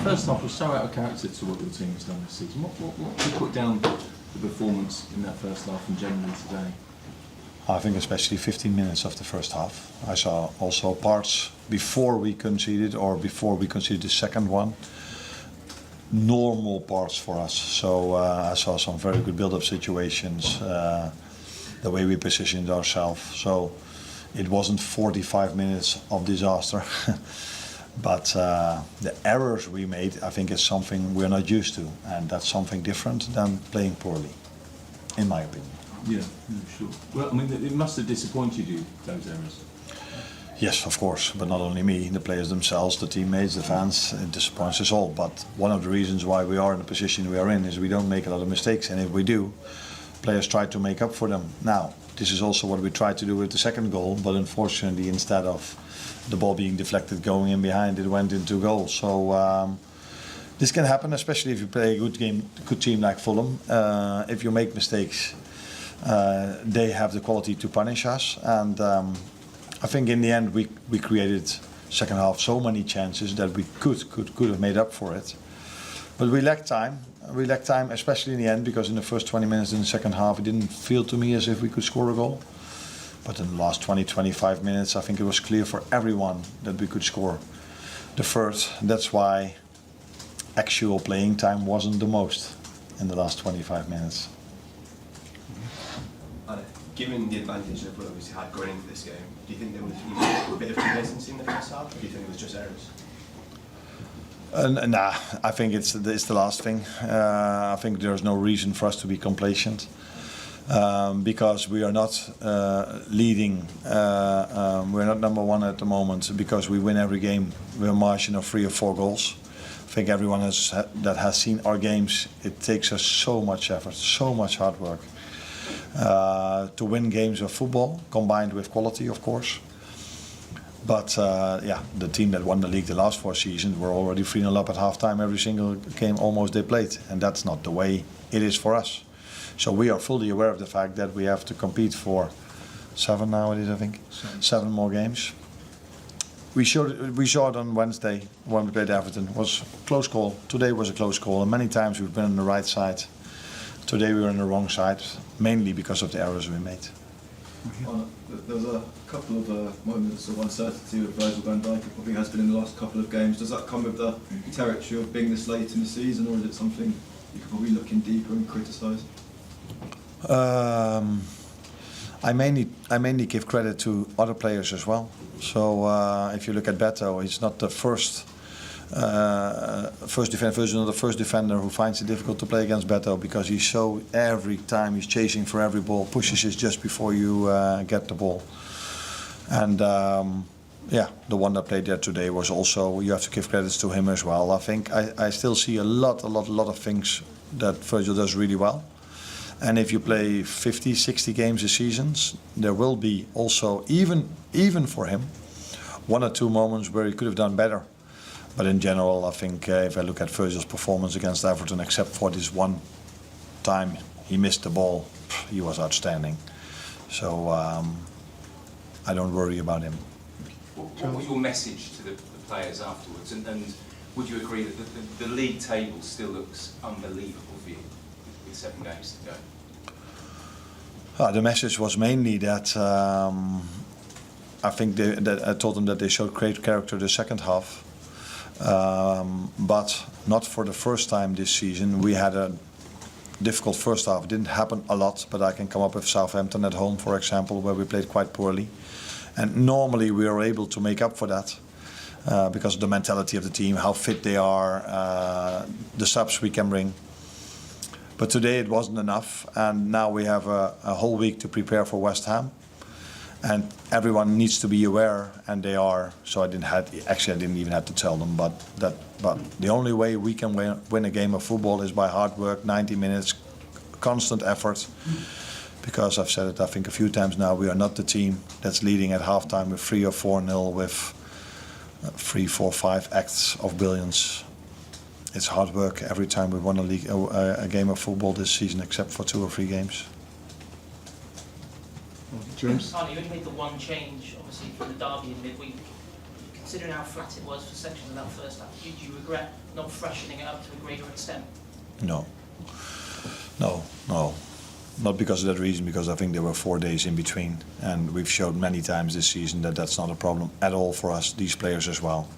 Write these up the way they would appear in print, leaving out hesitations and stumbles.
first half was so out of character to what your team has done this season. What do you put down the performance in that first half and generally today? I think especially 15 minutes of the first half. I saw also parts before we conceded the second one. Normal parts for us. So I saw some very good build-up situations, the way we positioned ourselves. So it wasn't 45 minutes of disaster. But the errors we made, I think, is something we're not used to. And that's something different than playing poorly, in my opinion. Yeah, sure. Well, I mean, it must have disappointed you, those errors. Yes, of course, but not only me, the players themselves, the teammates, the fans, it disappoints us all. But one of the reasons why we are in the position we are in is we don't make a lot of mistakes, and if we do, players try to make up for them. Now, this is also what we tried to do with the second goal, but unfortunately, instead of the ball being deflected going in behind, it went into goal. So this can happen, especially if you play a good team like Fulham. If you make mistakes, they have the quality to punish us, and I think in the end we created second half so many chances that we could have made up for it. But we lacked time. We lacked time, especially in the end, because in the first 20 minutes in the second half it didn't feel to me as if we could score a goal. But in the last 20-25 minutes I think it was clear for everyone that we could score the first. That's why actual playing time wasn't the most in the last 25 minutes. Given the advantage that we obviously had going into this game, do you think there was a bit of complacency in the first half, or do you think it was just errors? Nah, I think it's the last thing. I think there's no reason for us to be complacent because we are not leading. We're not number one at the moment because we win every game with a margin of 3 or 4 goals. I think everyone that has seen our games, it takes us so much effort, so much hard work. To win games of football, combined with quality, of course. But yeah, the team that won the league the last 4 seasons were already 3-0 up at halftime every single game almost they played, and that's not the way it is for us. So we are fully aware of the fact that we have to compete for 7 now it is, I think, 7 more games. We saw it on Wednesday when we played Everton. It was a close call. Today was a close call, and many times we've been on the right side. Today we were on the wrong side, mainly because of the errors we made. There was a couple of moments of uncertainty with Virgil van Dijk. It probably has been in the last couple of games. Does that come with the territory of being this late in the season, or is it something you could probably look in deeper and criticise? I mainly give credit to other players as well. So if you look at Beto, he's not the first defender who finds it difficult to play against Beto, because he's so every time he's chasing for every ball, pushes it just before you get the ball. And yeah, the one that played there today was also, you have to give credits to him as well. I think I still see a lot of things that Virgil does really well. And if you play 50, 60 games a season, there will be also, even for him, 1 or 2 moments where he could have done better. But in general, I think if I look at Virgil's performance against Everton, except for this one time he missed the ball, he was outstanding. So I don't worry about him. What was your message to the players afterwards? And would you agree that the league table still looks unbelievable for you with 7 games to go? The message was mainly that I think that I told them that they showed great character the second half. But not for the first time this season. We had a difficult first half. It didn't happen a lot, but I can come up with Southampton at home, for example, where we played quite poorly. And normally we are able to make up for that because of the mentality of the team, how fit they are, the subs we can bring. But today it wasn't enough, and now we have a whole week to prepare for West Ham. And everyone needs to be aware, and they are. So I didn't even have to tell them. But the only way we can win a game of football is by hard work, 90 minutes, constant effort. Because I've said it, I think a few times now, we are not the team that's leading at halftime with 3 or 4-0 with 3, 4, 5 acts of brilliance. It's hard work every time we won a game of football this season, except for 2 or 3 games. James? Arne, you only made the one change, obviously, from the derby in midweek. considering how flat it was for sections of that first half, do you regret not freshening it up to a greater extent? No. Not because of that reason, because I think there were 4 days in between, and we've showed many times this season that that's not a problem at all for us, these players as well.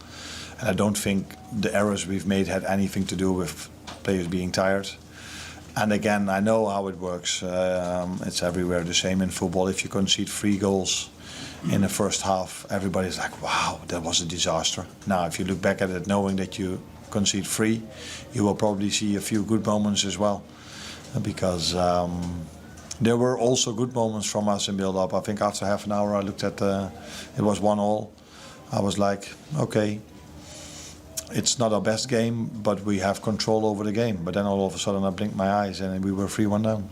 And I don't think the errors we've made had anything to do with players being tired. And again, I know how it works. It's everywhere the same in football. If you concede 3 goals in the first half, everybody's like, wow, that was a disaster. Now, if you look back at it knowing that you concede 3, you will probably see a few good moments as well. Because there were also good moments from us in build-up. I think after half an hour I looked at it was 1-1. I was like, okay, it's not our best game, but we have control over the game. But then all of a sudden I blinked my eyes and we were 3-1 down.